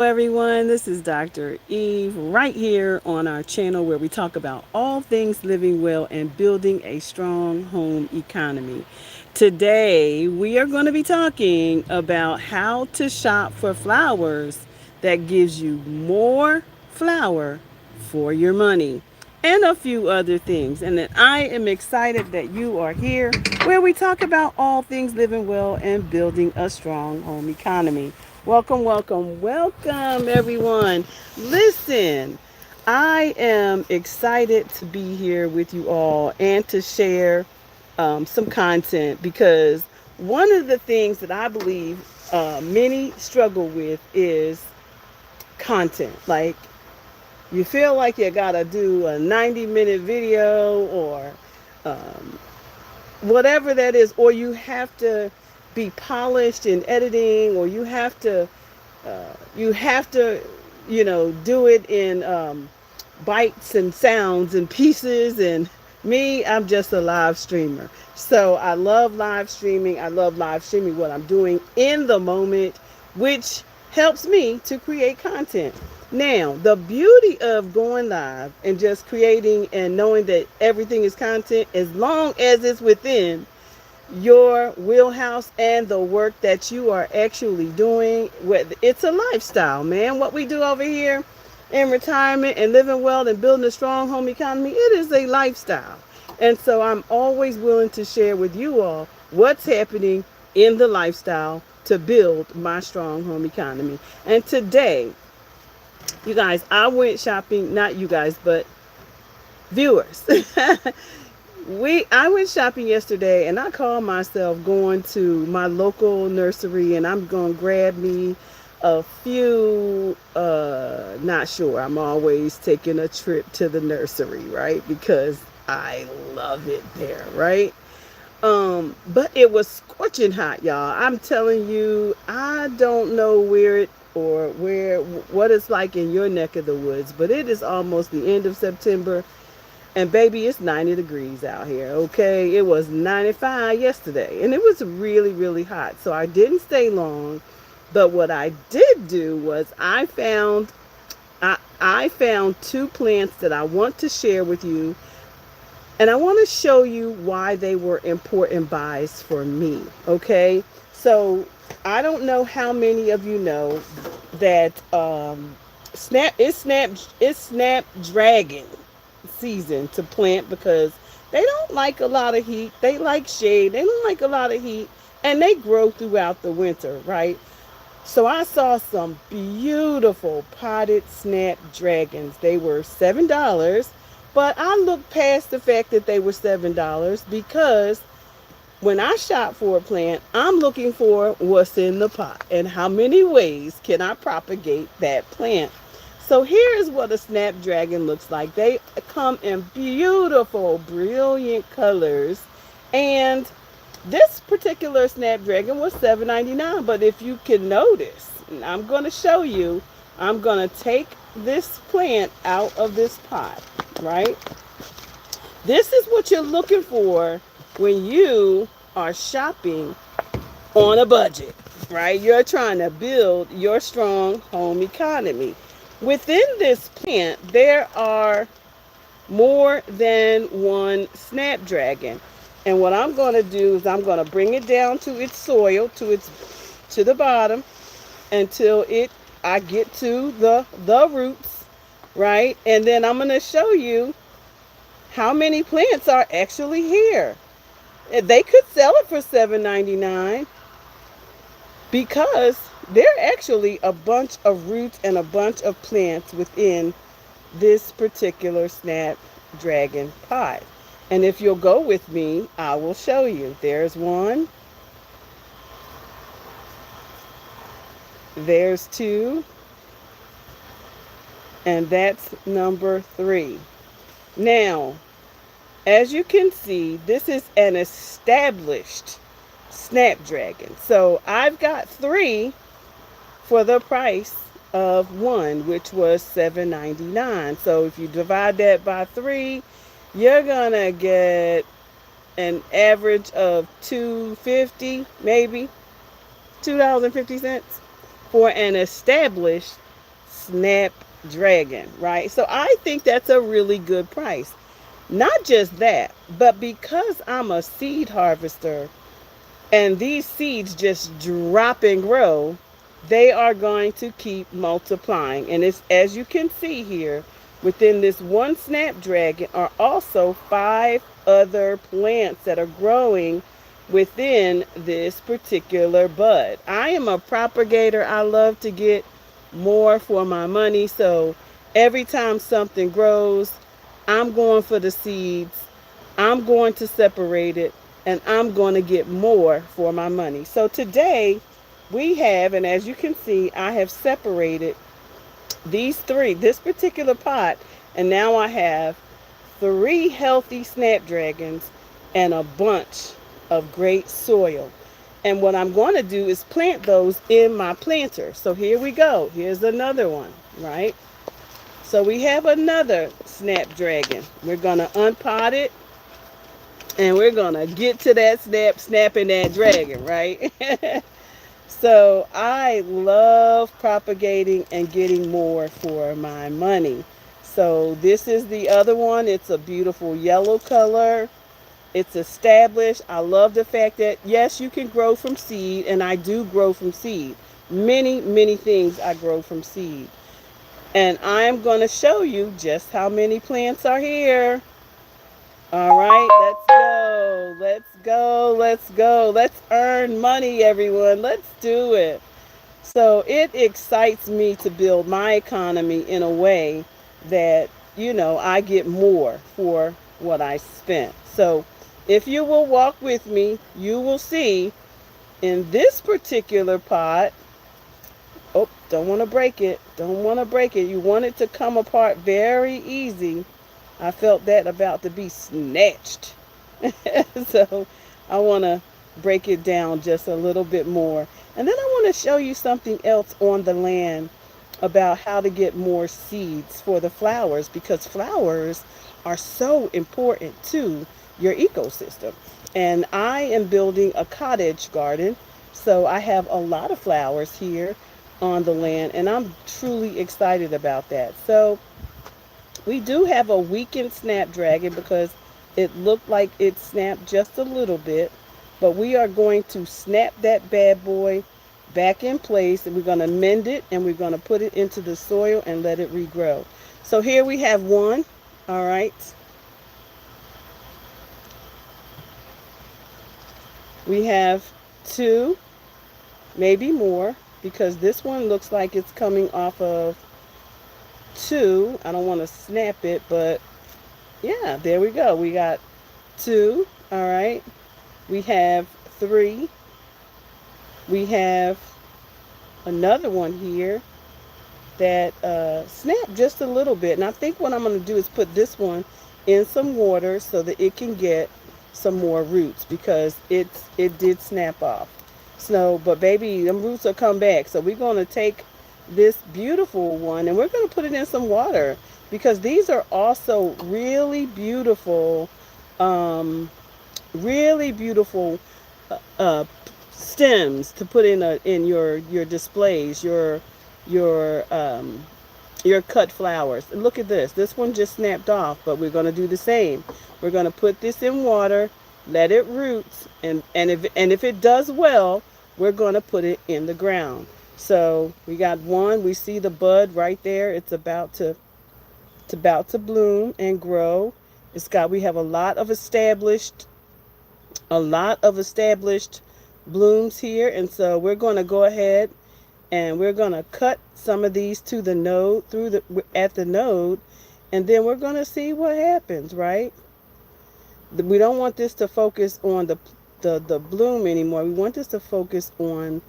Everyone, this is Dr. Eve right here on our channel where we talk about all things living well and building a strong home economy. Today, we are going to be talking about how to shop for flowers that gives you more flower for your money and a few other things. And then I am excited that you are here where we talk about all things living well and building a strong home economy. Welcome, welcome, welcome, everyone. Listen, I am excited to be here with you all and to share some content because one of the things that I believe many struggle with is content. Like, you feel like you gotta do a 90-minute video or um, whatever that is, or you have to be polished in editing, or you have to, do it in bites and sounds and pieces. And me, I'm just a live streamer. So I love live streaming. I love live streaming what I'm doing in the moment, which helps me to create content. Now, the beauty of going live and just creating and knowing that everything is content, as long as it's within your wheelhouse and the work that you are actually doing. It's a lifestyle, man. What we do over here in retirement and living well and building a strong home economy, it is a lifestyle. And so I'm always willing to share with you all what's happening in the lifestyle to build my strong home economy. And today, you guys, I went shopping, not you guys, but viewers. I went shopping yesterday, and I called myself going to my local nursery, and I'm going to grab me a few, not sure. I'm always taking a trip to the nursery, right? Because I love it there, right? But it was scorching hot, y'all. I'm telling you, I don't know what it's like in your neck of the woods, but it is almost the end of September. And baby, it's 90 degrees out here, okay? It was 95 yesterday, and it was really, really hot. So I didn't stay long. But what I did do was I found two plants that I want to share with you, and I want to show you why they were important buys for me, okay? So I don't know how many of you know that Snapdragon season to plant, because they don't like a lot of heat. They like shade. They don't like a lot of heat, and they grow throughout the winter, right? So I saw some beautiful potted snapdragons. They were $7, but I looked past the fact that they were $7 because when I shop for a plant, I'm looking for what's in the pot and how many ways can I propagate that plant. So here is what a snapdragon looks like. They come in beautiful, brilliant colors. And this particular snapdragon was $7.99. But if you can notice, I'm going to show you, I'm going to take this plant out of this pot, right? This is what you're looking for when you are shopping on a budget, right? You're trying to build your strong home economy. Within this plant, there are more than one snapdragon. And what I'm going to do is I'm going to bring it down to its soil, to the bottom, until I get to the roots, right? And then I'm going to show you how many plants are actually here. They could sell it for $7.99 because there are actually a bunch of roots and a bunch of plants within this particular snapdragon pot. And if you'll go with me, I will show you. There's one. There's two. And that's number 3. Now, as you can see, this is an established snapdragon. So I've got 3 for the price of 1, which was $7.99. So if you divide that by 3, you're gonna get an average of $2.50, maybe $2.50 for an established snapdragon, right? So I think that's a really good price. Not just that, but because I'm a seed harvester and these seeds just drop and grow, they are going to keep multiplying. And it's, as you can see here, within this one snapdragon are also 5 other plants that are growing within this particular bud. I am a propagator. I love to get more for my money. So every time something grows, I'm going for the seeds. I'm going to separate it and I'm going to get more for my money. So today we have, and as you can see, I have separated these three, this particular pot, and now I have 3 healthy snapdragons and a bunch of great soil. And what I'm going to do is plant those in my planter. So here we go. Here's another one, right? So we have another snapdragon. We're going to unpot it and we're going to get to that snapping that dragon, right? So I love propagating and getting more for my money. So this is the other one. It's a beautiful yellow color. It's established. I love the fact that, yes, you can grow from seed, and I do grow from seed. Many, many things I grow from seed. And I'm going to show you just how many plants are here. All right, let's go. Let's go. Let's go. Let's earn money, everyone. Let's do it. So it excites me to build my economy in a way that, I get more for what I spent. So if you will walk with me, you will see in this particular pot, oh, don't want to break it. Don't want to break it. You want it to come apart very easy. I felt that about to be snatched. So I want to break it down just a little bit more. And then I want to show you something else on the land about how to get more seeds for the flowers, because flowers are so important to your ecosystem. And I am building a cottage garden, so I have a lot of flowers here on the land, and I'm truly excited about that. So we do have a weakened snapdragon because it looked like it snapped just a little bit, but we are going to snap that bad boy back in place, and we're going to mend it, and we're going to put it into the soil and let it regrow. So here we have one. All right. We have 2, maybe more, because this one looks like it's coming off of 2. I don't want to snap it, but yeah, there we go. We got 2. All right. We have 3. We have another one here that snapped just a little bit. And I think what I'm going to do is put this one in some water so that it can get some more roots, because it did snap off. So, but baby, them roots will come back. So we're going to take this beautiful one and we're going to put it in some water, because these are also really beautiful, really beautiful uh, stems to put in your displays, your cut flowers. And look at this. This one just snapped off, but we're going to do the same. We're going to put this in water, let it root, and if it does well, we're going to put it in the ground. So we got one. We see the bud right there. It's about to bloom and grow. We have a lot of established blooms here, and so we're going to go ahead and we're going to cut some of these to the node, at the node, and then we're going to see what happens, right? We don't want this to focus on the bloom anymore. We want this to focus on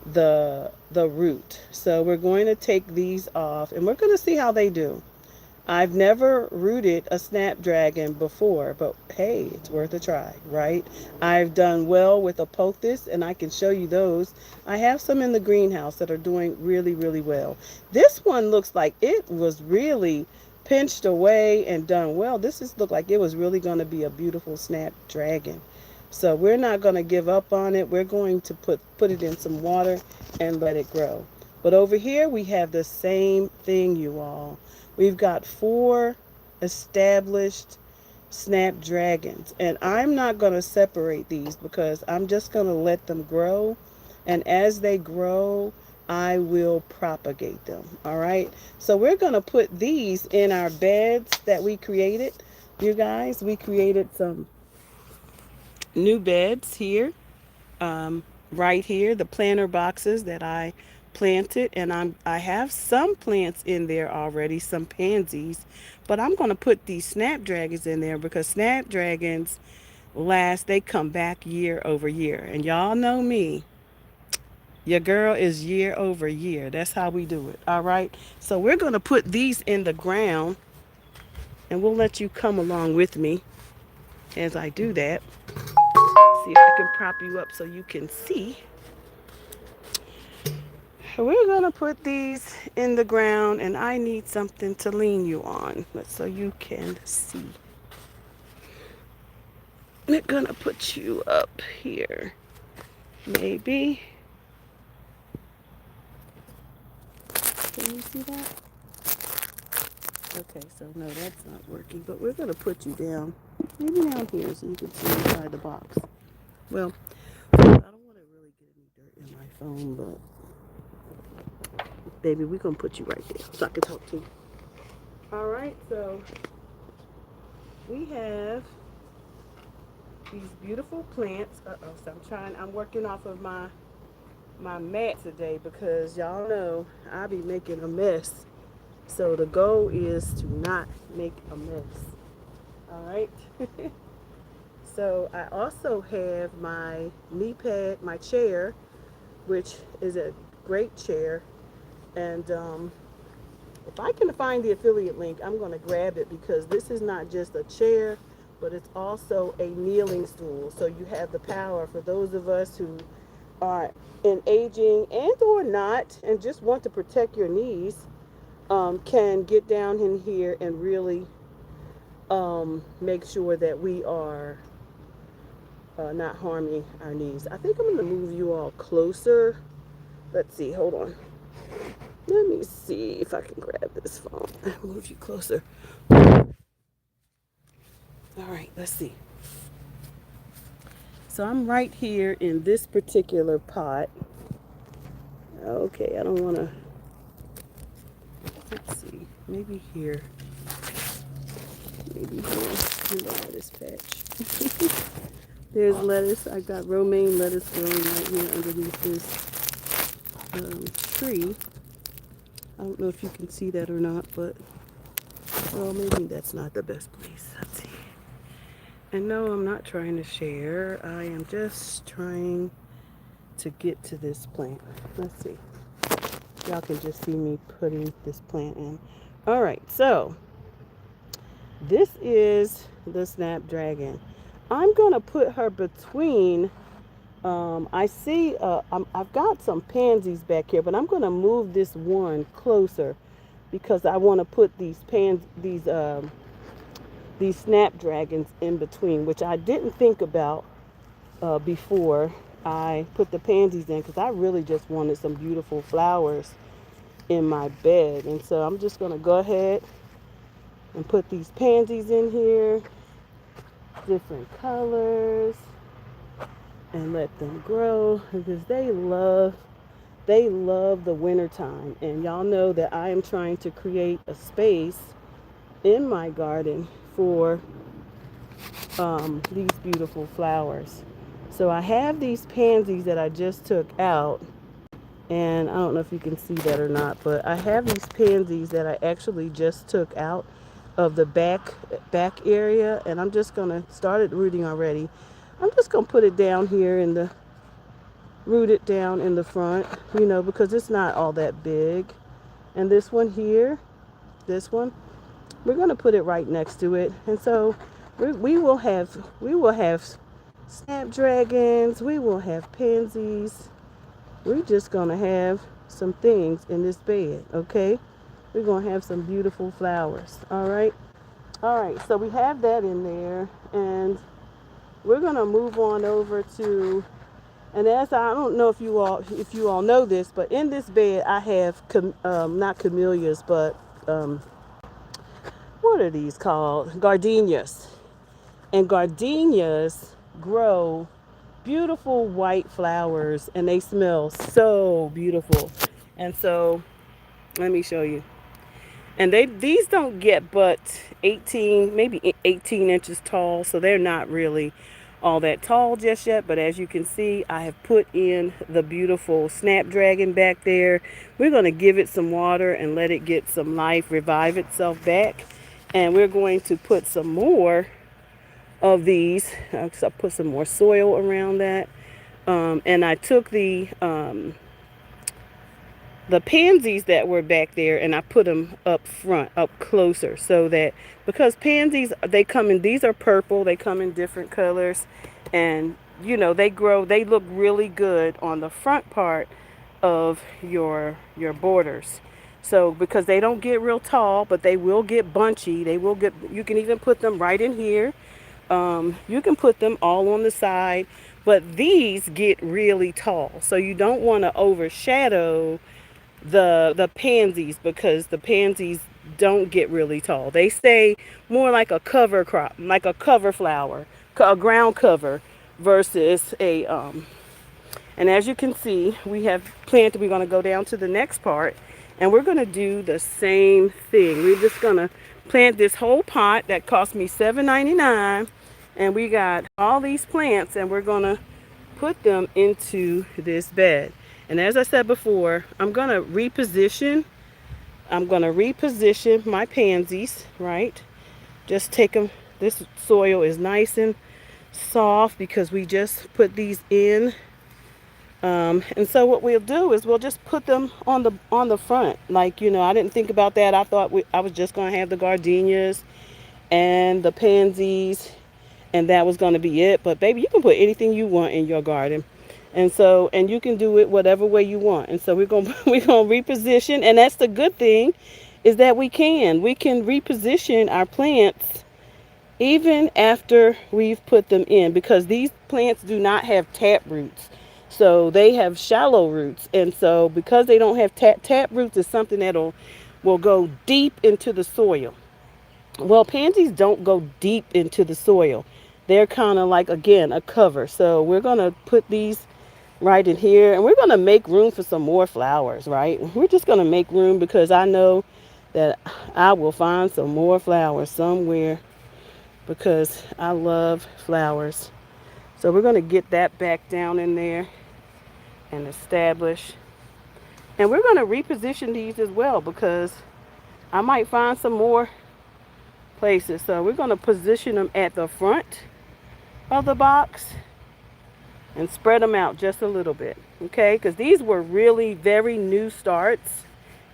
the root. So we're going to take these off and we're going to see how they do. I've never rooted a snapdragon before, but hey, it's worth a try, right? I've done well with a pothos, and I can show you those. I have some in the greenhouse that are doing really, really well. This one looks like it was really pinched away and done well. Looked like it was really going to be a beautiful snapdragon. So we're not going to give up on it. We're going to put it in some water and let it grow. But over here we have the same thing, you all. We've got 4 established snapdragons. And I'm not going to separate these because I'm just going to let them grow. And as they grow, I will propagate them. All right. So we're going to put these in our beds that we created. You guys, we created some new beds here, um, right here, the planter boxes that I planted, and I have some plants in there already, some pansies, but I'm going to put these snapdragons in there because snapdragons last, they come back year over year, and y'all know me. Your girl is year over year. That's how we do it. All right. So we're going to put these in the ground, and we'll let you come along with me as I do that. See if I can prop you up so you can see. We're going to put these in the ground, and I need something to lean you on so you can see. We're going to put you up here. Maybe. Can you see that? Okay, so no, that's not working, but we're going to put you down. Maybe down here so you can see inside the box. Well, I don't want to really get any dirt in my phone, but baby, we're going to put you right there so I can talk to you. All right, so we have these beautiful plants. So I'm working off of my mat today because y'all know I be making a mess. So the goal is to not make a mess. All right. So I also have my knee pad, my chair, which is a great chair. And if I can find the affiliate link, I'm going to grab it because this is not just a chair, but it's also a kneeling stool. So you have the power for those of us who are in aging and or not and just want to protect your knees, can get down in here and really make sure that we are not harming our knees. I think I'm going to move you all closer. Let's see. Hold on. Let me see if I can grab this phone. Move you closer. All right, let's see. So I'm right here in this particular pot. Okay, I don't want to. Let's see. Maybe here. Maybe here in the lettuce patch. There's lettuce. I got romaine lettuce growing right here underneath this tree. I don't know if you can see that or not, but well, maybe that's not the best place. Let's see. And no, I'm not trying to share. I am just trying to get to this plant. Let's see. Y'all can just see me putting this plant in. All right, so this is the snapdragon. I'm going to put her between, I see, I've got some pansies back here, but I'm going to move this one closer because I want to put these snapdragons in between, which I didn't think about before I put the pansies in because I really just wanted some beautiful flowers in my bed. And so I'm just going to go ahead and put these pansies in here, different colors, and let them grow because they love the wintertime. And y'all know that I am trying to create a space in my garden for these beautiful flowers. So I have these pansies that I just took out, and I don't know if you can see that or not, but I have these pansies that I actually just took out of the back area, and I'm just gonna start it rooting already. I'm just gonna put it down here in the root it down in the front, because it's not all that big. And this one here, this one, we're gonna put it right next to it, and so we will have snapdragons, we will have pansies. We're just gonna have some things in this bed, okay? We're gonna have some beautiful flowers. All right, so we have that in there, and we're gonna move on over to And as I don't know if you all know this, but in this bed I have not camellias, but um, what are these called? Gardenias. And gardenias grow beautiful white flowers, and they smell so beautiful. And so let me show you. And these don't get but 18, maybe 18 inches tall, so they're not really all that tall just yet. But as you can see, I have put in the beautiful snapdragon back there. We're going to give it some water and let it get some life, revive itself back. And we're going to put some more of these. So I put some more soil around that. And I took the pansies that were back there, and I put them up front, up closer, so that because pansies, they come in, these are purple, they come in different colors, and you know, they look really good on the front part of your borders. So because they don't get real tall, but they will get bunchy, they will get, you can even put them right in here. You can put them all on the side, but these get really tall, so you don't want to overshadow the pansies, because the pansies don't get really tall. They stay more like a cover crop, like a cover flower, a ground cover, versus a and as you can see, we have planted. We're going to go down to the next part, and we're going to do the same thing. We're just going to plant this whole pot that cost me $7.99, and we got all these plants, and we're going to put them into this bed. And as I said before, I'm going to reposition. I'm going to reposition my pansies, right? Just take them. This soil is nice and soft because we just put these in. And so what we'll do is we'll just put them on the front. Like, you know, I didn't think about that. I thought I was just going to have the gardenias and the pansies, and that was going to be it. But baby, you can put anything you want in your garden. And so, and you can do it whatever way you want. And so we're going to we're going to reposition, and that's the good thing, is that we can reposition our plants even after we've put them in, because these plants do not have tap roots. So they have shallow roots. And so because they don't have tap roots is something that'll will go deep into the soil. Well, pansies don't go deep into the soil. They're kind of like, again, a cover. So we're going to put these right in here, and we're going to make room for some more flowers, right? We're just going to make room because I know that I will find some more flowers somewhere, because I love flowers. So we're going to get that back down in there and establish. And we're going to reposition these as well, because I might find some more places. So we're going to position them at the front of the box and spread them out just a little bit. Okay, because these were really very new starts.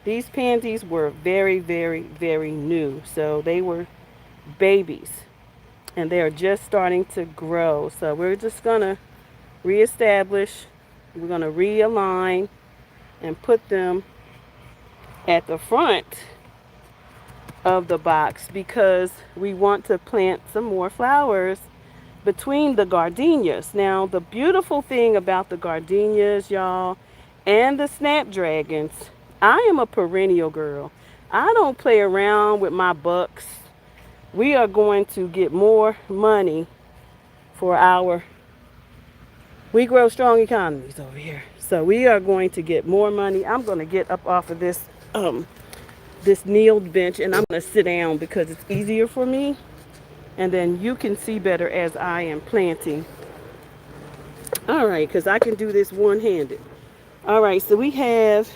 These pansies were very, very, very new. So they were babies, and they are just starting to grow. So we're just going to reestablish. We're going to realign and put them at the front of the box, because we want to plant some more flowers between the gardenias. Now, the beautiful thing about the gardenias, y'all, and the snapdragons, I am a perennial girl. I don't play around with my bucks. We are going to get more money for we grow strong economies over here. So we are going to get more money. I'm going to get up off of this kneeled bench, and I'm going to sit down because it's easier for me. And then you can see better as I am planting. All right, because I can do this one-handed. All right, so we have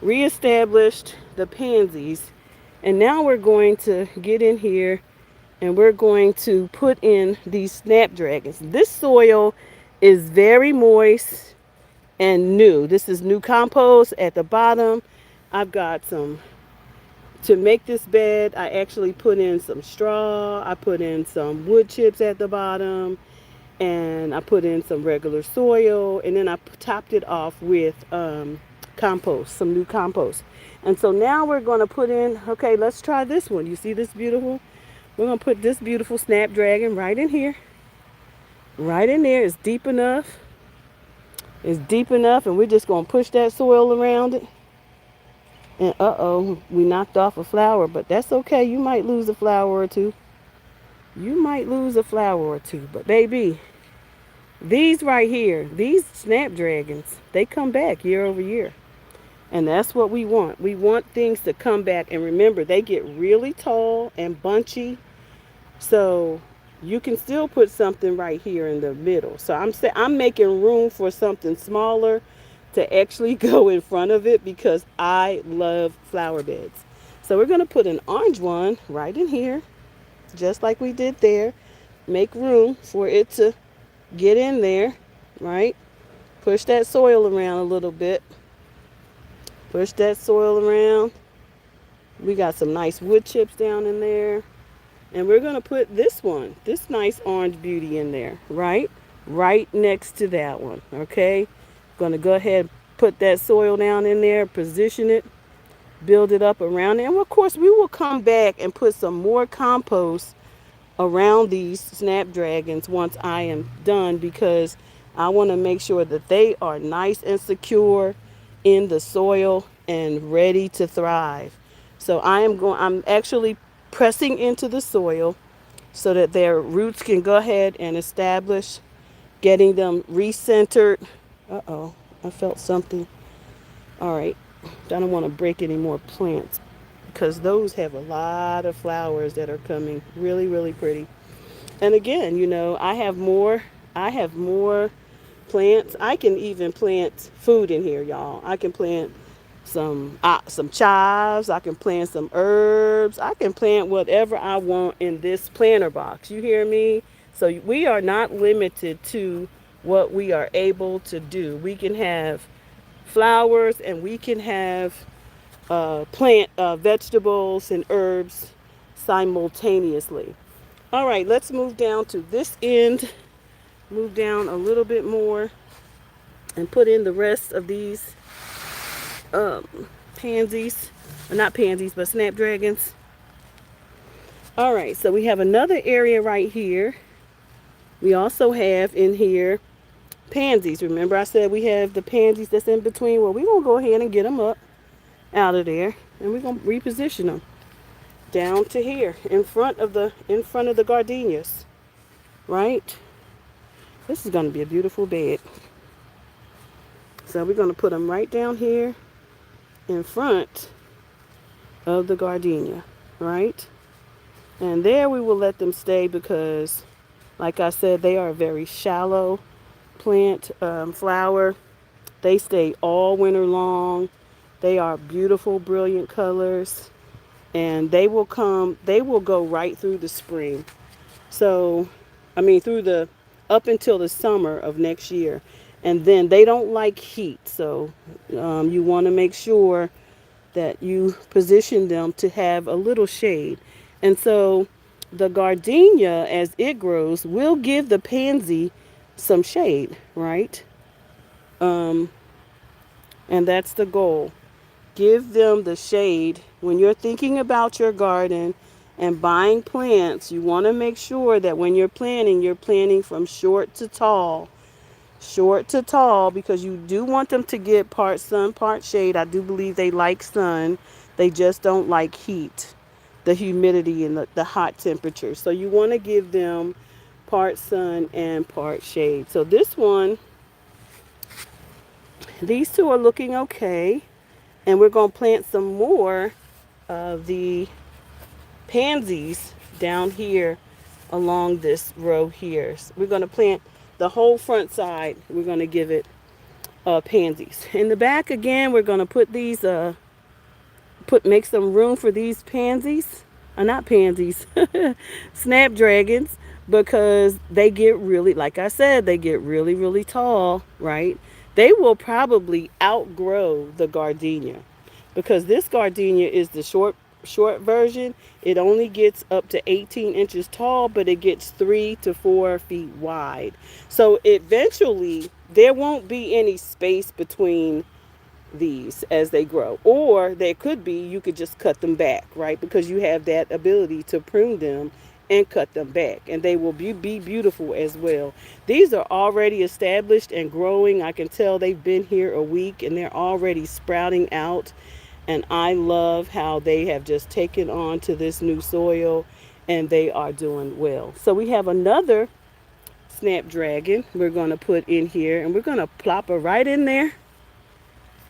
reestablished the pansies. And now we're going to get in here, and we're going to put in these snapdragons. This soil is very moist and new. This is new compost at the bottom. I've got some, to make this bed, I actually put in some straw. I put in some wood chips at the bottom, and I put in some regular soil, and then I topped it off with compost, some new compost. And so now we're going to put in, okay, let's try this one. You see this beautiful? We're going to put this beautiful snapdragon right in here. Right in there. It's deep enough. It's deep enough, and we're just going to push that soil around it. And uh-oh, we knocked off a flower, but that's okay. You might lose a flower or two. You might lose a flower or two. But baby, these right here, these snapdragons, they come back year over year. And that's what we want. We want things to come back. And remember, they get really tall and bunchy. So you can still put something right here in the middle. So I'm making room for something smaller to actually go in front of it because I love flower beds. So we're going to put an orange one right in here, just like we did there. Make room for it to get in there, right? Push that soil around a little bit. Push that soil around. We got some nice wood chips down in there. And we're going to put this one, this nice orange beauty in there, right? Right next to that one, okay? Going to go ahead, put that soil down in there, position it, build it up around it. And of course, we will come back and put some more compost around these snapdragons once I am done because I want to make sure that they are nice and secure in the soil and ready to thrive. So I'm actually pressing into the soil so that their roots can go ahead and establish, getting them recentered. Uh-oh, I felt something. All right, I don't want to break any more plants because those have a lot of flowers that are coming really, really pretty. And again, I have more plants. I can even plant food in here, y'all. I can plant some chives. I can plant some herbs. I can plant whatever I want in this planter box. You hear me? So we are not limited to what we are able to do. We can have flowers and we can have plant vegetables and herbs simultaneously. All right, let's move down to this end. Move down a little bit more and put in the rest of these pansies. Not pansies, but snapdragons. All right, so we have another area right here. We also have in here pansies. Remember I said we have the pansies that's in between? Well, we're going to go ahead and get them up out of there. And we're going to reposition them down to here in front of the gardenias. Right? This is going to be a beautiful bed. So we're going to put them right down here in front of the gardenia, right? And there we will let them stay because, like I said, they are a very shallow plant flower. They stay all winter long. They are beautiful, brilliant colors. And they will go right through the spring. So, up until the summer of next year. And then they don't like heat. So you want to make sure that you position them to have a little shade. And so the gardenia, as it grows, will give the pansy some shade, right? Um, and that's the goal. Give them the shade. When you're thinking about your garden and buying plants, you want to make sure that when you're planting from short to tall. Short to tall because you do want them to get part sun, part shade. I do believe they like sun. They just don't like heat, the humidity and the hot temperature. So you want to give them part sun and part shade. So these two are looking okay. And we're going to plant some more of the pansies down here along this row here. So we're going to plant the whole front side. We're going to give it pansies. In the back again, we're going to put these make some room for these pansies. Not pansies, snapdragons, because they get really, like I said, they get really, really tall, right? They will probably outgrow the gardenia because this gardenia is the short version. It only gets up to 18 inches tall, but it gets 3 to 4 feet wide. So eventually there won't be any space between these as they grow. Or there could be, you could just cut them back, right? Because you have that ability to prune them and cut them back, and they will be beautiful as well. These are already established and growing. I can tell they've been here a week and they're already sprouting out, and I love how they have just taken on to this new soil and they are doing well. So we have another snapdragon we're going to put in here, and we're going to plop her right in there.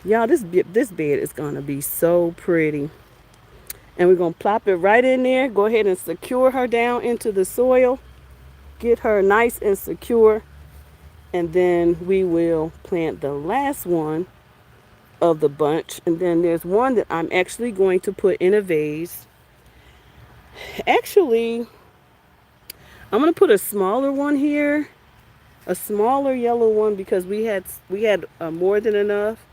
Y'all, this bed is going to be so pretty. And we're going to plop it right in there. Go ahead and secure her down into the soil. Get her nice and secure. And then we will plant the last one of the bunch. And then there's one that I'm actually going to put in a vase. Actually, I'm going to put a smaller one here. A smaller yellow one because we had more than enough.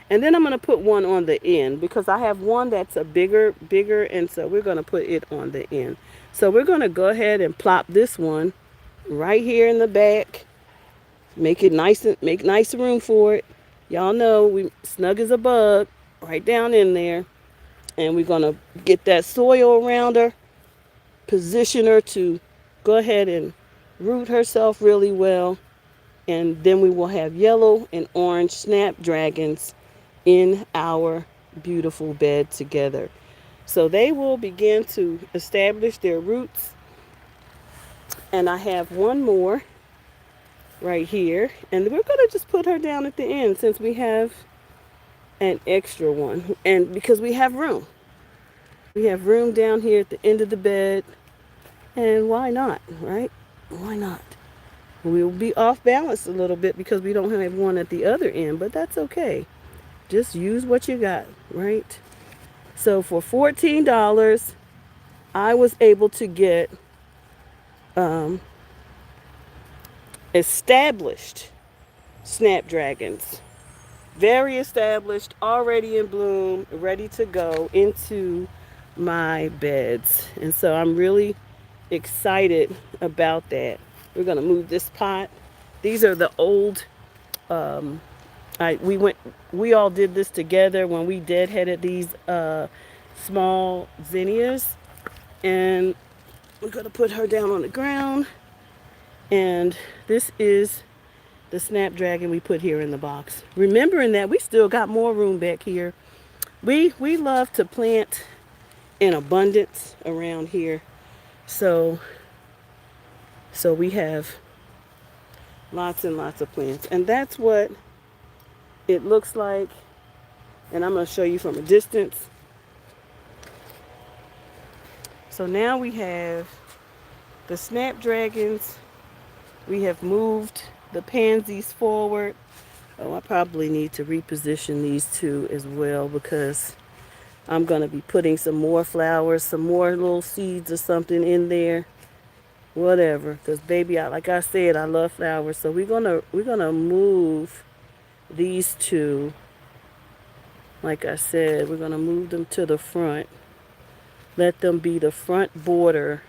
And then I'm going to put one on the end because I have one that's a bigger, and so we're going to put it on the end. So we're going to go ahead and plop this one right here in the back. Make it nice and make nice room for it. Y'all know we snug as a bug right down in there. And we're going to get that soil around her, position her to go ahead and root herself really well. And then we will have yellow and orange snapdragons in our beautiful bed together. So they will begin to establish their roots. And I have one more right here. And we're going to just put her down at the end since we have an extra one. And because we have room. We have room down here at the end of the bed. And why not, right? Why not? We'll be off balance a little bit because we don't have one at the other end, but that's okay. Just use what you got, right? So for $14, I was able to get established snapdragons. Very established, already in bloom, ready to go into my beds. And so I'm really excited about that. We're going to move this pot. These are the old we all did this together when we deadheaded these small zinnias, and we're going to put her down on the ground. And this is the snapdragon we put here in the box, remembering that we still got more room back here. We love to plant in abundance around here, so we have lots and lots of plants, and that's what it looks like. And I'm going to show you from a distance. So now we have the snapdragons. We have moved the pansies forward. Oh, I probably need to reposition these two as well because I'm going to be putting some more flowers, some more little seeds or something in there. Whatever, because baby, like I said, I love flowers. So we're gonna move these two. Like I said, we're gonna move them to the front. Let them be the front border.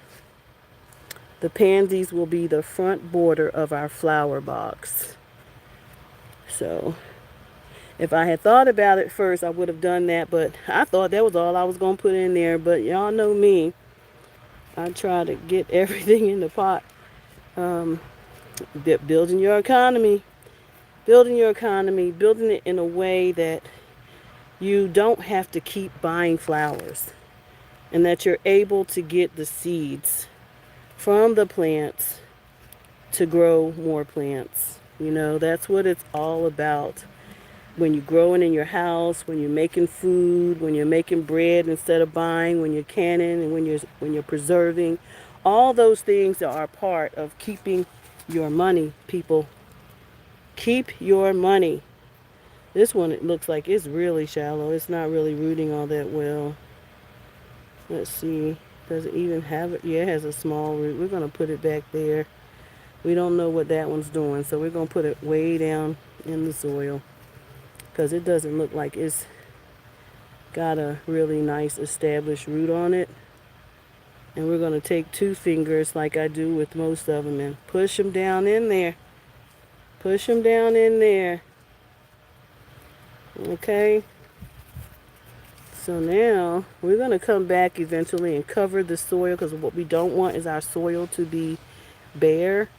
The pansies will be the front border of our flower box. So if I had thought about it first, I would have done that, but I thought that was all I was gonna put in there. But y'all know me. I try to get everything in the pot. Building your economy, building it in a way that you don't have to keep buying flowers, and that you're able to get the seeds from the plants to grow more plants. You know, that's what it's all about. When you're growing in your house, when you're making food, when you're making bread instead of buying, when you're canning, and when you're preserving, all those things are part of keeping your money, people. Keep your money. This one, it looks like it's really shallow. It's not really rooting all that well. Let's see. Does it even have it? Yeah, it has a small root. We're going to put it back there. We don't know what that one's doing, so we're going to put it way down in the soil because it doesn't look like it's got a really nice established root on it. And we're going to take 2 fingers like I do with most of them and push them down in there. Push them down in there. Okay. So now we're going to come back eventually and cover the soil, because what we don't want is our soil to be bare.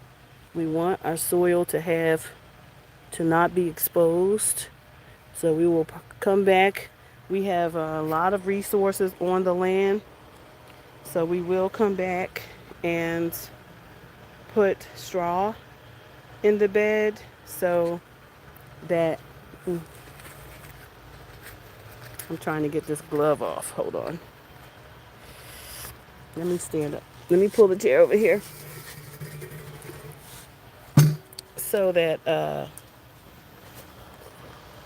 We want our soil to not be exposed. So we will come back. We have a lot of resources on the land. So we will come back and put straw in the bed so that I'm trying to get this glove off. Hold on. Let me stand up. Let me pull the chair over here so that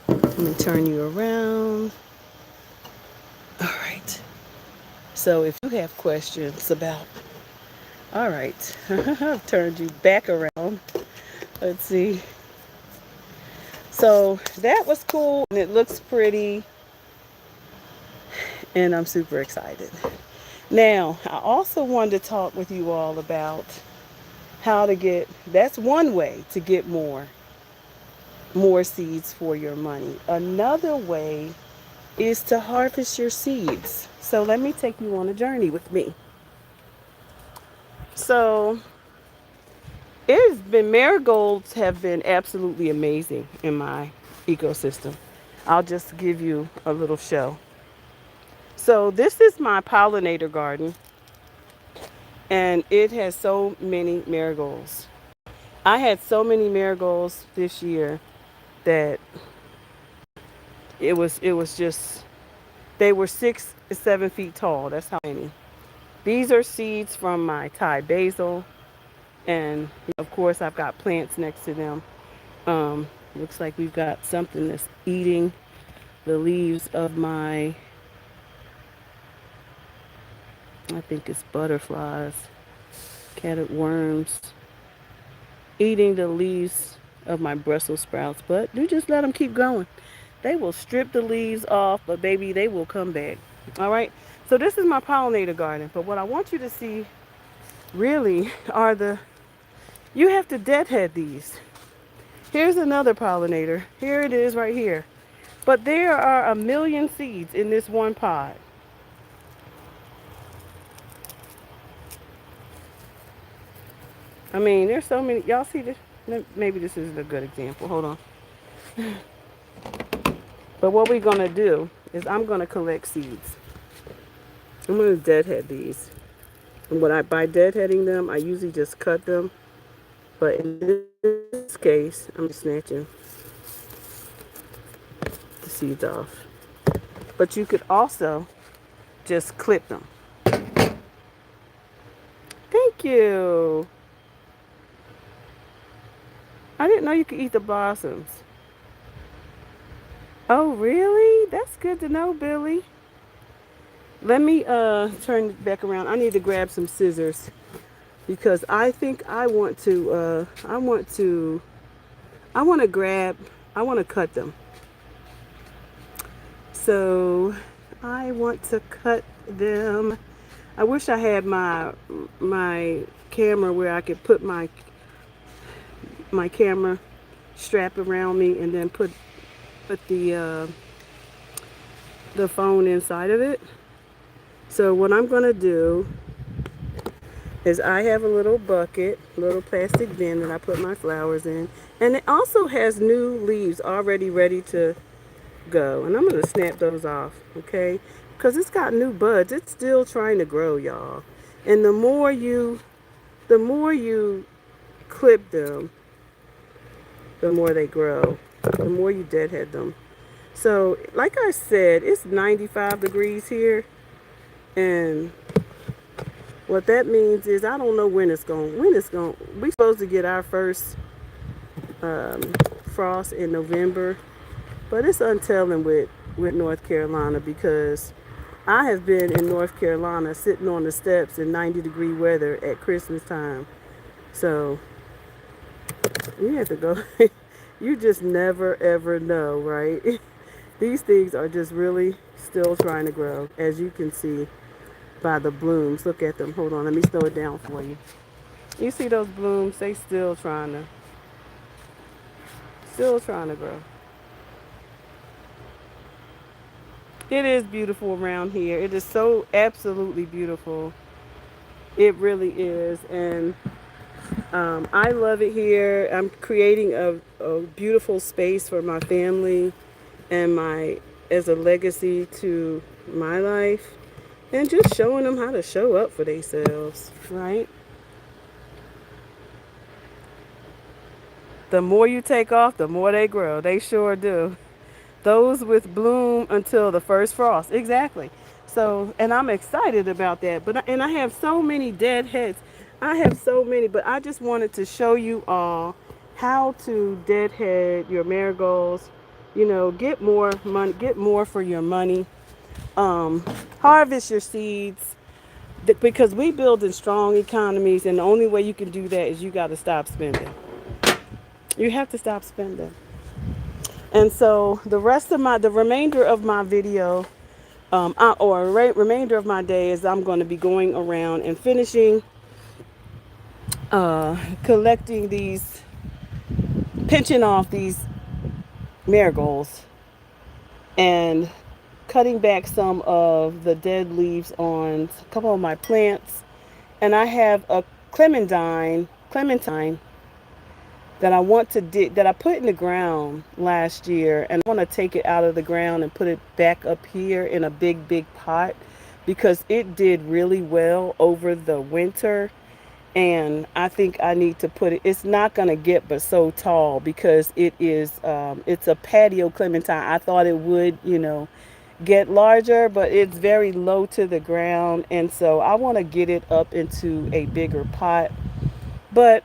let me turn you around. All right. So if you have questions about, all right, I've turned you back around. Let's see. So that was cool and it looks pretty and I'm super excited. Now, I also wanted to talk with you all about how to get, that's one way to get more seeds for your money. Another way is to harvest your seeds. So let me take you on a journey with me. So it's been, marigolds have been absolutely amazing in my ecosystem. I'll just give you a little show. So this is my pollinator garden and it has so many marigolds. I had so many marigolds this year that it was just, they were 6 to 7 feet tall. That's how many. These are seeds from my Thai basil, and of course I've got plants next to them. Looks like we've got something that's eating the leaves of my, I think it's butterflies, catted worms, eating the leaves of my Brussels sprouts. But you just let them keep going. They will strip the leaves off, but baby, they will come back. All right. So this is my pollinator garden. But what I want you to see really are you have to deadhead these. Here's another pollinator. Here it is right here. But there are 1,000,000 seeds in this one pod. I mean, there's so many. Y'all see this? Maybe this isn't a good example. Hold on. But what we're going to do is I'm going to collect seeds. I'm going to deadhead these. And by deadheading them, I usually just cut them. But in this case, I'm just snatching the seeds off. But you could also just clip them. Thank you. I didn't know you could eat the blossoms. Oh, really? That's good to know, Billy. Let me turn it back around. I need to grab some scissors because I think I want to cut them. So I want to cut them. I wish I had my camera where I could put my camera strap around me and then put the phone inside of it. So what I'm going to do is I have a little bucket, little plastic bin that I put my flowers in. And it also has new leaves already ready to go. And I'm going to snap those off, okay? Because it's got new buds. It's still trying to grow, y'all. And the more you clip them, the more they grow. The more you deadhead them. So, like I said, it's 95 degrees here. And what that means is I don't know when it's going. We're supposed to get our first frost in November. But it's untelling with North Carolina because I have been in North Carolina sitting on the steps in 90-degree weather at Christmas time. So you have to go. You just never ever know, right? These things are just really still trying to grow, as you can see by the blooms. Look at them. Hold on, let me slow it down for you. You see those blooms? They still trying to grow. It is beautiful around here. It is so absolutely beautiful. It really is. And I love it here. I'm creating a beautiful space for my family and my as a legacy to my life, and just showing them how to show up for themselves, right? The more you take off, the more they grow. They sure do. Those with bloom until the first frost. Exactly. So, and I'm excited about that. And I have so many dead heads. I have so many, but I just wanted to show you all how to deadhead your marigolds. You know, get more money, get more for your money. Um, Harvest your seeds because we build in strong economies, and the only way you can do that is you got to stop spending. You have to stop spending. And so the remainder of my video, remainder of my day is I'm going to be going around and finishing, collecting these, pinching off these marigolds and cutting back some of the dead leaves on a couple of my plants. And I have a clementine that I want to that I put in the ground last year, and I want to take it out of the ground and put it back up here in a big pot because it did really well over the winter. And I think I need to put it. It's not gonna get but so tall because it's a patio clementine. I thought it would, get larger, but it's very low to the ground, and so I want to get it up into a bigger pot. But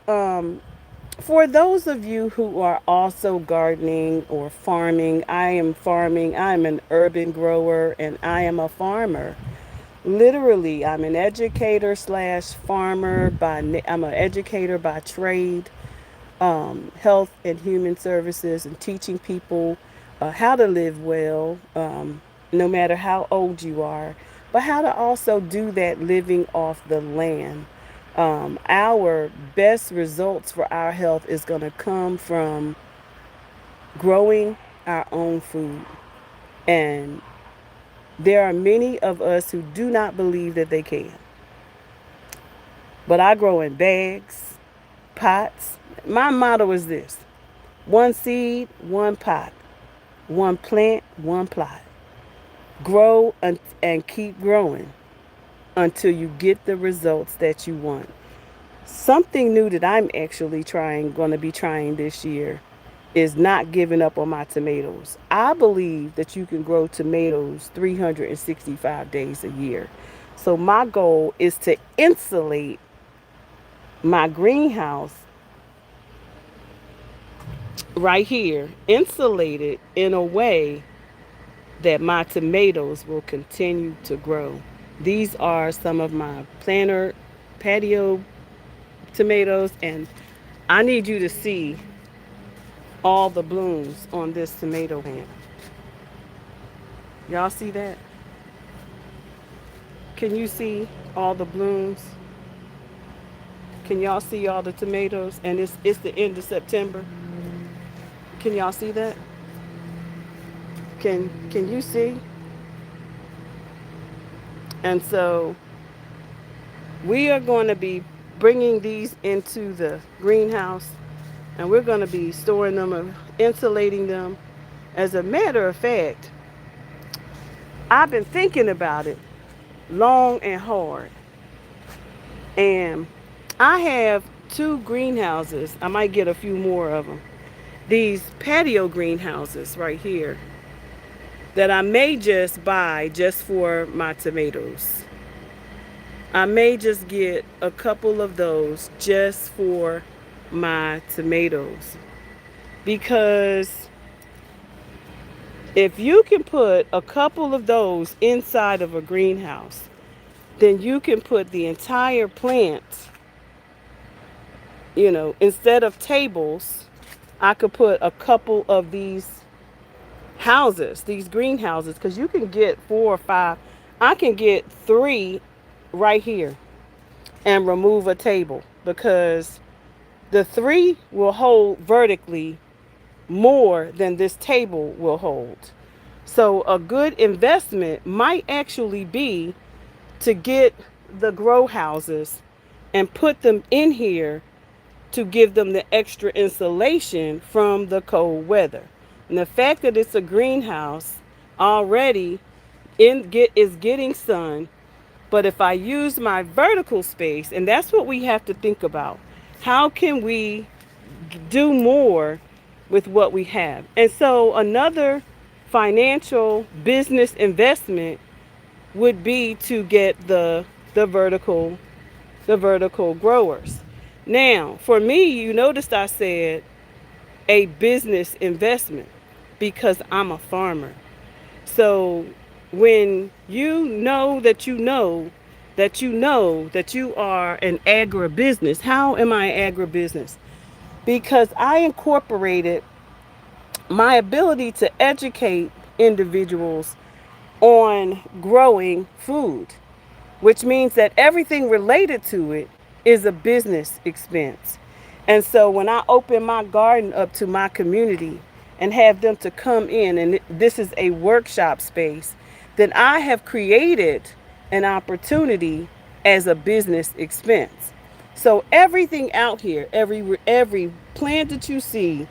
for those of you who are also gardening or farming, I am farming. I'm an urban grower and I am a farmer. Literally, I'm an educator slash farmer I'm an educator by trade, health and human services, and teaching people how to live well, no matter how old you are, but how to also do that living off the land. Our best results for our health is going to come from growing our own food. And there are many of us who do not believe that they can. But I grow in bags, pots. My motto is this: one seed, one pot, one plant, one plot. Grow and keep growing until you get the results that you want. Something new that I'm actually going to be trying this year is not giving up on my tomatoes. I believe that you can grow tomatoes 365 days a year. So my goal is to insulate my greenhouse right here, insulate it in a way that my tomatoes will continue to grow. These are some of my planter patio tomatoes, and I need you to see all the blooms on this tomato plant. Y'all see that? Can you see all the blooms? Can y'all see all the tomatoes? And it's the end of September. Can y'all see that? Can you see? And so we are going to be bringing these into the greenhouse, and we're going to be storing them and insulating them. As a matter of fact, I've been thinking about it long and hard. And I have two greenhouses. I might get a few more of them. These patio greenhouses right here that I may just buy just for my tomatoes. I may just get a couple of those just for my tomatoes. Because if you can put a couple of those inside of a greenhouse, then you can put the entire plant, instead of tables, I could put a couple of these these greenhouses, because you can get 4 or 5. I can get 3 right here and remove a table, because the 3 will hold vertically more than this table will hold. So a good investment might actually be to get the grow houses and put them in here to give them the extra insulation from the cold weather. And the fact that it's a greenhouse already is getting sun, but if I use my vertical space, and that's what we have to think about. How can we do more with what we have? And so another financial business investment would be to get the vertical the vertical growers. Now, for me, you noticed I said a business investment because I'm a farmer. So when you know that you know that you know that you are an agribusiness, how am I agribusiness? Because I incorporated my ability to educate individuals on growing food, which means that everything related to it is a business expense. And so when I open my garden up to my community and have them to come in, and this is a workshop space, then I have created an opportunity as a business expense. So everything out here, every plant that you see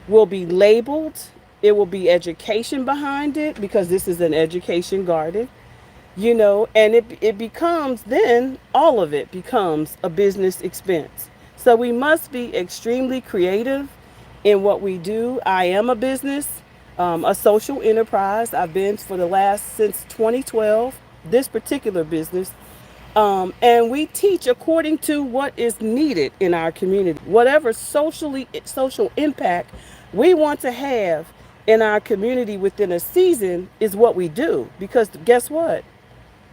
will be labeled. It will be education behind it because this is an education garden, and it becomes, then all of it becomes a business expense. So we must be extremely creative in what we do. I am a business, a social enterprise. I've been for the last since 2012, this particular business. And we teach according to what is needed in our community. Whatever social impact we want to have in our community within a season is what we do. Because guess what?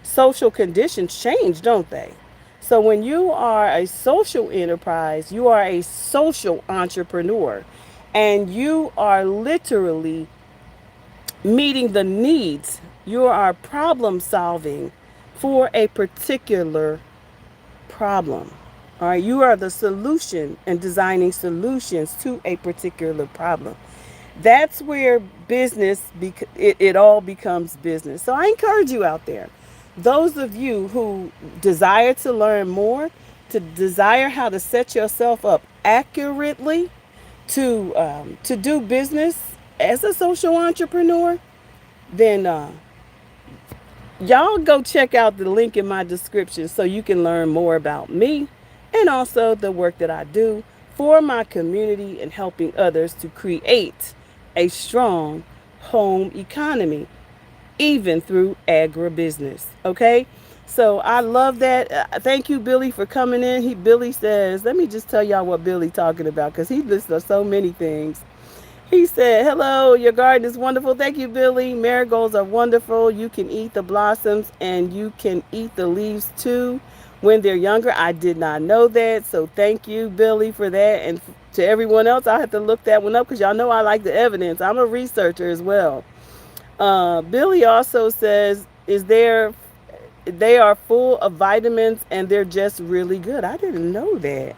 Social conditions change, don't they? So when you are a social enterprise, you are a social entrepreneur, and you are literally meeting the needs. You are problem solving for a particular problem. All right, you are the solution and designing solutions to a particular problem. That's where it all becomes business. So I encourage you out there, those of you who desire to learn more, to desire how to set yourself up accurately to do business as a social entrepreneur, then y'all go check out the link in my description so you can learn more about me and also the work that I do for my community and helping others to create a strong home economy, even through agribusiness. Okay? So I love that. Thank you, Billy, for coming in. Billy says, let me just tell y'all what Billy talking about because he lists of so many things. He said, hello, your garden is wonderful. Thank you, Billy. Marigolds are wonderful. You can eat the blossoms and you can eat the leaves too when they're younger. I did not know that. So thank you, Billy, for that. And to everyone else, I'll have to look that one up because y'all know I like the evidence. I'm a researcher as well. Billy also says, they are full of vitamins and they're just really good. I didn't know that.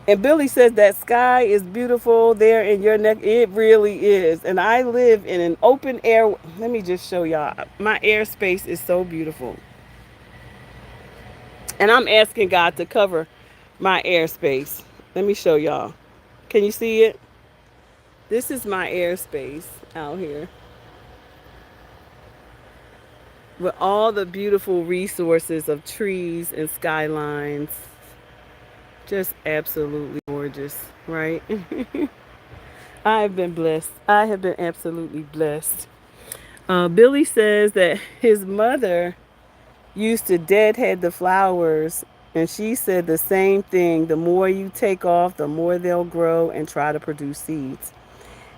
And Billy says that sky is beautiful there in your neck. It really is. And I live in an open air. Let me just show y'all. My airspace is so beautiful. And I'm asking God to cover my airspace. Let me show y'all. Can you see it? This is my airspace out here with all the beautiful resources of trees and skylines. Just absolutely gorgeous, right? I've been blessed. I have been absolutely blessed. Billy says that his mother used to deadhead the flowers, and she said the same thing. The more you take off, the more they'll grow and try to produce seeds.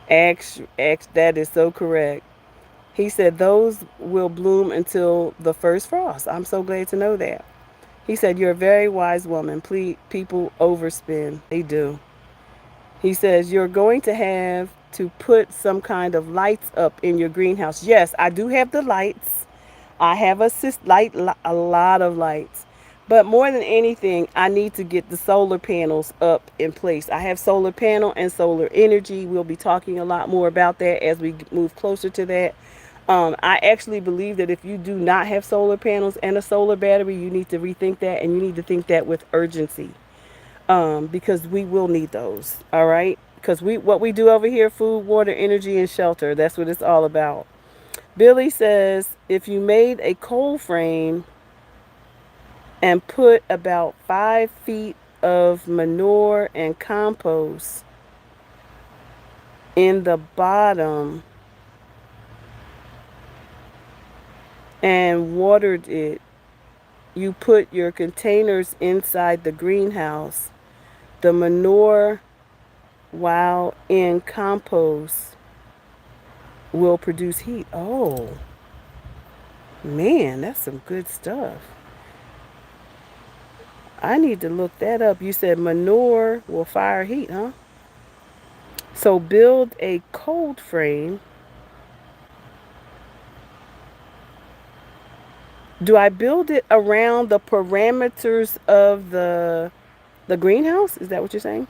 That is so correct. He said those will bloom until the first frost. I'm so glad to know that. He said, you're a very wise woman. Please, people overspend. They do. He says, you're going to have to put some kind of lights up in your greenhouse. Yes, I do have the lights. I have a lot of lights. But more than anything, I need to get the solar panels up in place. I have solar panel and solar energy. We'll be talking a lot more about that as we move closer to that. I actually believe that if you do not have solar panels and a solar battery, you need to rethink that, and you need to think that with urgency, because we will need those. All right, because what we do over here, food, water, energy, and shelter, that's what it's all about. Billy says if you made a cold frame and put about 5 feet of manure and compost in the bottom and watered it, you put your containers inside the greenhouse. The manure, while in compost, will produce heat. Oh, man, that's some good stuff. I need to look that up. You said manure will fire heat, huh? So build a cold frame. Do I build it around the parameters of the greenhouse? Is that what you're saying?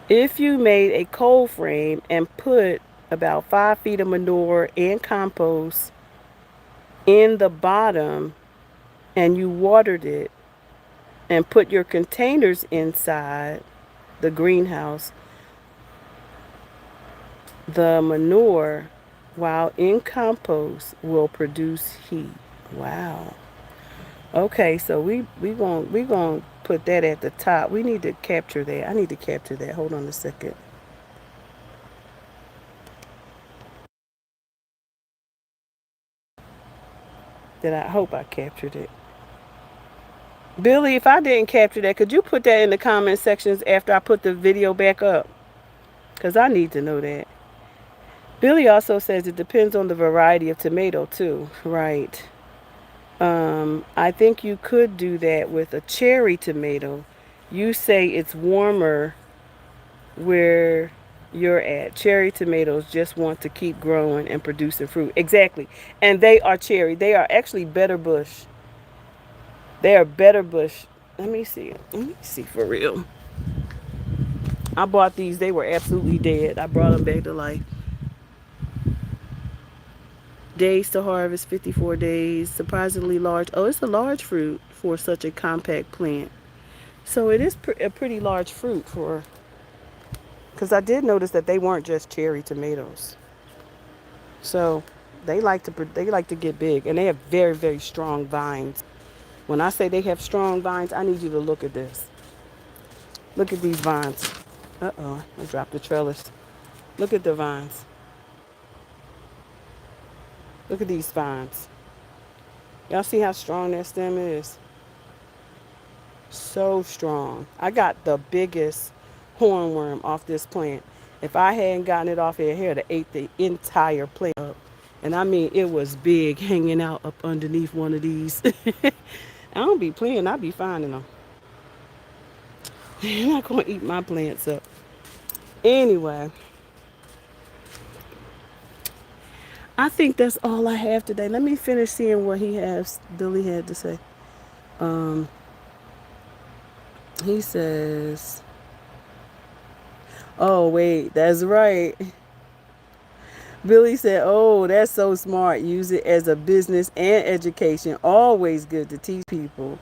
If you made a cold frame and put about 5 feet of manure and compost in the bottom and you watered it and put your containers inside the greenhouse, the manure, while in compost, will produce heat. Wow. Okay, so we going to put that at the top. We need to capture that. I need to capture that. Hold on a second. That I hope I captured it. Billy, if I didn't capture that, could you put that in the comment sections after I put the video back up? Because I need to know that. Billy also says it depends on the variety of tomato, too. Right. I think you could do that with a cherry tomato. You say it's warmer where you're at. Cherry tomatoes just want to keep growing and producing fruit. Exactly. And they are cherry. They are actually better bush. They are better bush. Let me see. Let me see for real. I bought these. They were absolutely dead. I brought them back to life. Days to harvest 54 days. Surprisingly large. Oh, it's a large fruit for such a compact plant. So it is a pretty large fruit for. Because I did notice that they weren't just cherry tomatoes. So they like to get big, and they have very, very strong vines. When I say they have strong vines, I need you to look at this. Look at these vines. Uh-oh, I dropped the trellis. Look at the vines. Look at these vines. Y'all see how strong that stem is? So strong. I got the biggest hornworm off this plant. If I hadn't gotten it off here, it would have ate the entire plant up. And I mean, it was big, hanging out up underneath one of these. I don't be playing. I be finding them. They're not going to eat my plants up. Anyway, I think that's all I have today. Let me finish seeing what Billy had to say. Um, he says, oh, wait, that's right. Billy said, oh, that's so smart. Use it as a business and education. Always good to teach people.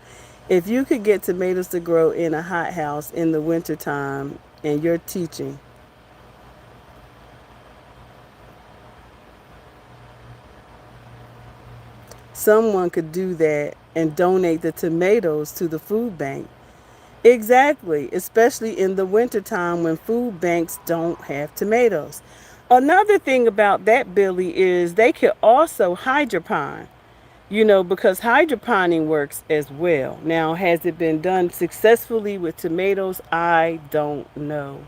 If you could get tomatoes to grow in a hothouse in the wintertime and you're teaching, someone could do that and donate the tomatoes to the food bank. Exactly, especially in the wintertime when food banks don't have tomatoes. Another thing about that, Billy, is they could also hydroponic. Because hydroponic works as well. Now, has it been done successfully with tomatoes? I don't know.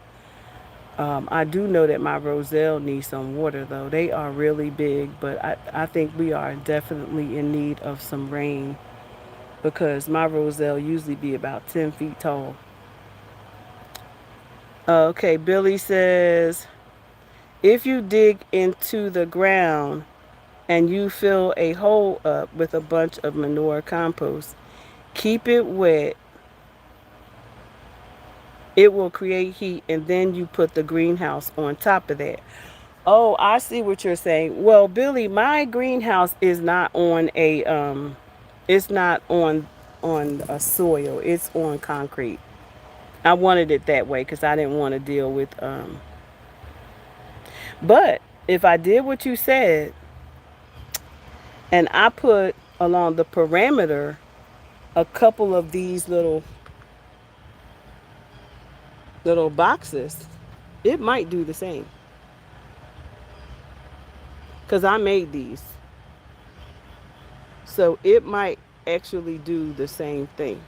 I do know that my roselle needs some water, though. They are really big, but I think we are definitely in need of some rain because my roselle usually be about 10 feet tall. Okay, Billy says, if you dig into the ground and you fill a hole up with a bunch of manure compost, keep it wet It will create heat, and then you put the greenhouse on top of that. Oh, I see what you're saying. Well, Billy, my greenhouse is not on a it's not on a soil. It's on concrete. I wanted it that way because I didn't want to deal with but if I did what you said and I put along the perimeter a couple of these little boxes, it might do the same because I made these. So it might actually do the same thing.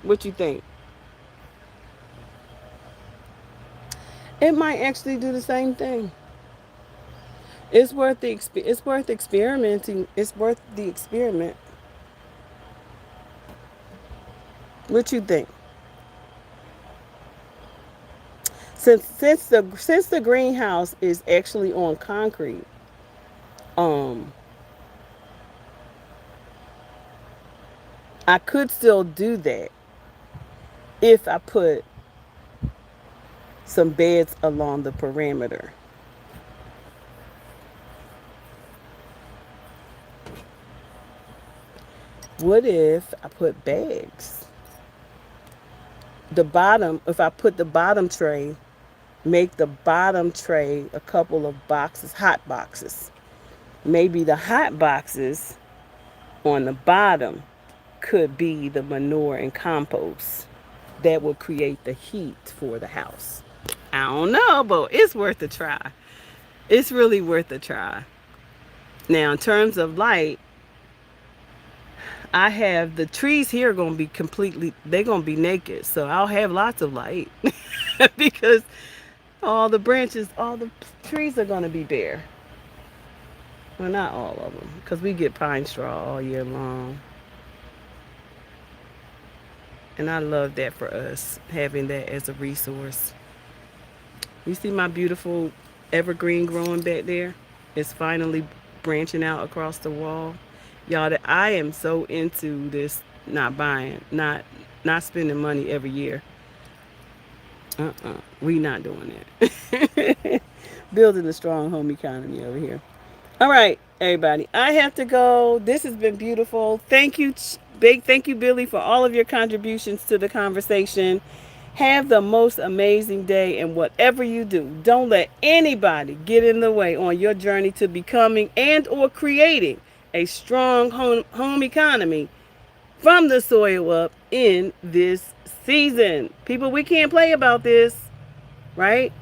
What you think? It might actually do the same thing. It's worth experimenting. It's worth the experiment. What you think? Since the greenhouse is actually on concrete, um, I could still do that if I put some beds along the perimeter. What if I put bags? If I put the bottom tray, make the bottom tray a couple of boxes, hot boxes. Maybe the hot boxes on the bottom could be the manure and compost that will create the heat for the house. I don't know, but it's worth a try. It's really worth a try. Now, in terms of light, I have the trees here going to be they're going to be naked. So I'll have lots of light because all the trees are going to be bare. Well, not all of them because we get pine straw all year long. And I love that for us, having that as a resource. You see my beautiful evergreen growing back there? It's finally branching out across the wall. Y'all, that I am so into this not buying, not spending money every year. We not doing that. Building a strong home economy over here. All right, everybody. I have to go. This has been beautiful. Thank you, Billy, for all of your contributions to the conversation. Have the most amazing day, and whatever you do, don't let anybody get in the way on your journey to becoming and or creating a strong home economy from the soil up in this season. People, we can't play about this, right?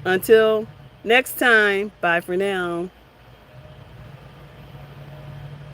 Until next time, bye for now.